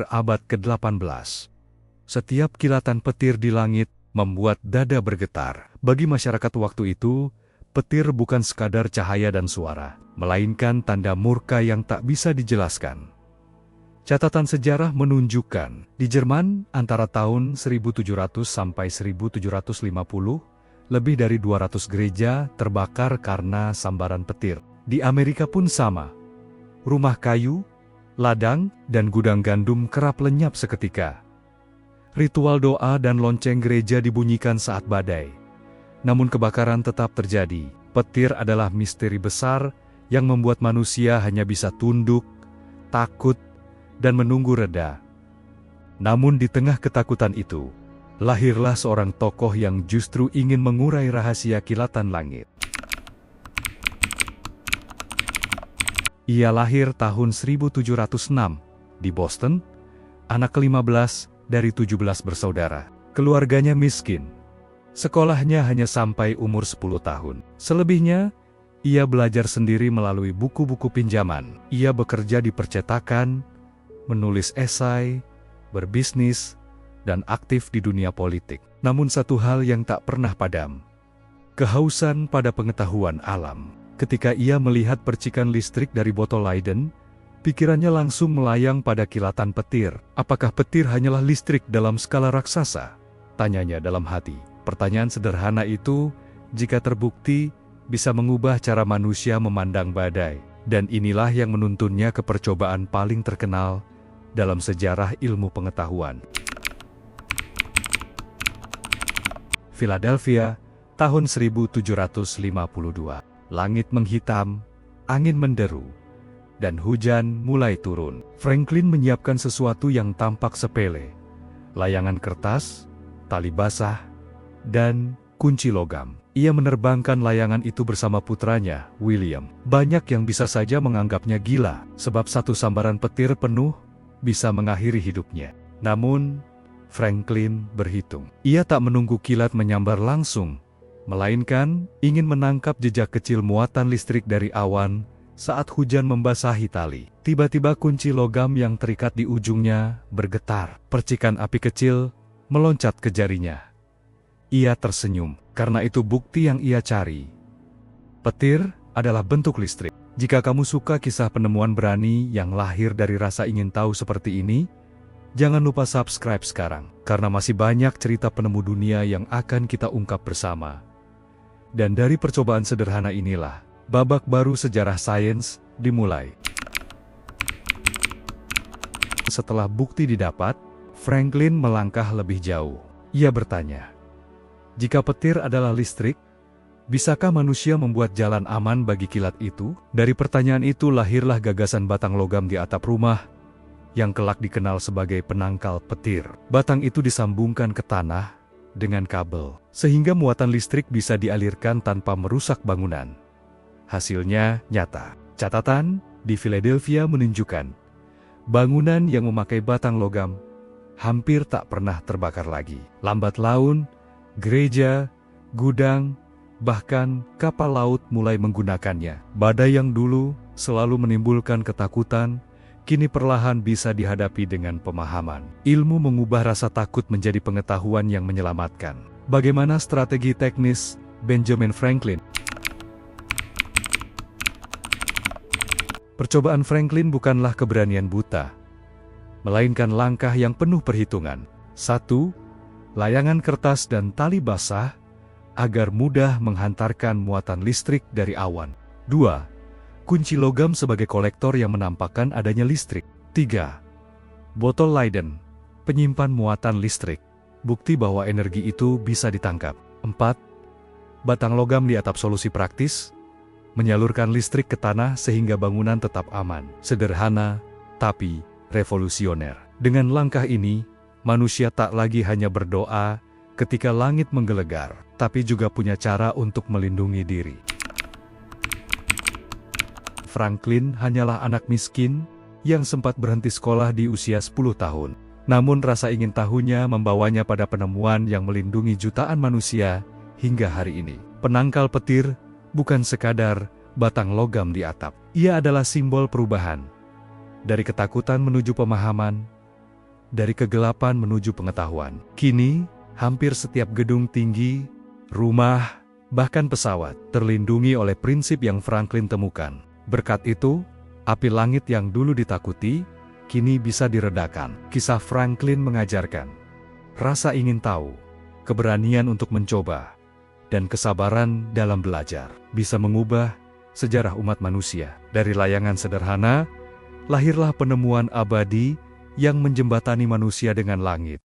abad ke-18. Setiap kilatan petir di langit membuat dada bergetar. Bagi masyarakat waktu itu, petir bukan sekadar cahaya dan suara, melainkan tanda murka yang tak bisa dijelaskan. Catatan sejarah menunjukkan, di Jerman antara tahun 1700 sampai 1750, lebih dari 200 gereja terbakar karena sambaran petir. Di Amerika pun sama. Rumah kayu, ladang, dan gudang gandum kerap lenyap seketika. Ritual doa dan lonceng gereja dibunyikan saat badai. Namun kebakaran tetap terjadi. Petir adalah misteri besar yang membuat manusia hanya bisa tunduk, takut, dan menunggu reda. Namun di tengah ketakutan itu, lahirlah seorang tokoh yang justru ingin mengurai rahasia kilatan langit. Ia lahir tahun 1706 di Boston, anak ke-15 dari 17 bersaudara. Keluarganya miskin. Sekolahnya hanya sampai umur 10 tahun. Selebihnya, ia belajar sendiri melalui buku-buku pinjaman. Ia bekerja di percetakan, menulis esai, berbisnis, dan aktif di dunia politik. Namun satu hal yang tak pernah padam. Kehausan pada pengetahuan alam. Ketika ia melihat percikan listrik dari botol Leiden, pikirannya langsung melayang pada kilatan petir. Apakah petir hanyalah listrik dalam skala raksasa? Tanyanya dalam hati. Pertanyaan sederhana itu, jika terbukti, bisa mengubah cara manusia memandang badai. Dan inilah yang menuntunnya ke percobaan paling terkenal dalam sejarah ilmu pengetahuan. Philadelphia, tahun 1752. Langit menghitam, angin menderu, dan hujan mulai turun. Franklin menyiapkan sesuatu yang tampak sepele. Layangan kertas, tali basah, dan kunci logam. Ia menerbangkan layangan itu bersama putranya, William. Banyak yang bisa saja menganggapnya gila, sebab satu sambaran petir penuh bisa mengakhiri hidupnya. Namun, Franklin berhitung. Ia tak menunggu kilat menyambar langsung, melainkan ingin menangkap jejak kecil muatan listrik dari awan saat hujan membasahi tali. Tiba-tiba kunci logam yang terikat di ujungnya bergetar. Percikan api kecil meloncat ke jarinya. Ia tersenyum, karena itu bukti yang ia cari. Petir adalah bentuk listrik. Jika kamu suka kisah penemuan berani yang lahir dari rasa ingin tahu seperti ini, jangan lupa subscribe sekarang, karena masih banyak cerita penemu dunia yang akan kita ungkap bersama. Dan dari percobaan sederhana inilah, babak baru sejarah sains dimulai. Setelah bukti didapat, Franklin melangkah lebih jauh. Ia bertanya, jika petir adalah listrik, bisakah manusia membuat jalan aman bagi kilat itu? Dari pertanyaan itu lahirlah gagasan batang logam di atap rumah, yang kelak dikenal sebagai penangkal petir. Batang itu disambungkan ke tanah dengan kabel, sehingga muatan listrik bisa dialirkan tanpa merusak bangunan. Hasilnya nyata. Catatan di Philadelphia menunjukkan, bangunan yang memakai batang logam hampir tak pernah terbakar lagi. Lambat laun, gereja, gudang, bahkan kapal laut mulai menggunakannya. Badai yang dulu selalu menimbulkan ketakutan, kini perlahan bisa dihadapi dengan pemahaman. Ilmu mengubah rasa takut menjadi pengetahuan yang menyelamatkan. Bagaimana strategi teknis Benjamin Franklin? Percobaan Franklin bukanlah keberanian buta, melainkan langkah yang penuh perhitungan. 1. Layangan kertas dan tali basah, agar mudah menghantarkan muatan listrik dari awan. 2. Kunci logam sebagai kolektor yang menampakkan adanya listrik. 3. Botol Leiden, penyimpan muatan listrik, bukti bahwa energi itu bisa ditangkap. 4. Batang logam di atap solusi praktis, menyalurkan listrik ke tanah sehingga bangunan tetap aman. Sederhana, tapi revolusioner. Dengan langkah ini, manusia tak lagi hanya berdoa ketika langit menggelegar, tapi juga punya cara untuk melindungi diri. Franklin hanyalah anak miskin yang sempat berhenti sekolah di usia 10 tahun. Namun rasa ingin tahunya membawanya pada penemuan yang melindungi jutaan manusia hingga hari ini. Penangkal petir bukan sekadar batang logam di atap. Ia adalah simbol perubahan. Dari ketakutan menuju pemahaman, dari kegelapan menuju pengetahuan. Kini, hampir setiap gedung tinggi, rumah, bahkan pesawat, terlindungi oleh prinsip yang Franklin temukan. Berkat itu, api langit yang dulu ditakuti, kini bisa diredakan. Kisah Franklin mengajarkan rasa ingin tahu, keberanian untuk mencoba, dan kesabaran dalam belajar bisa mengubah sejarah umat manusia. Dari layangan sederhana, lahirlah penemuan abadi yang menjembatani manusia dengan langit.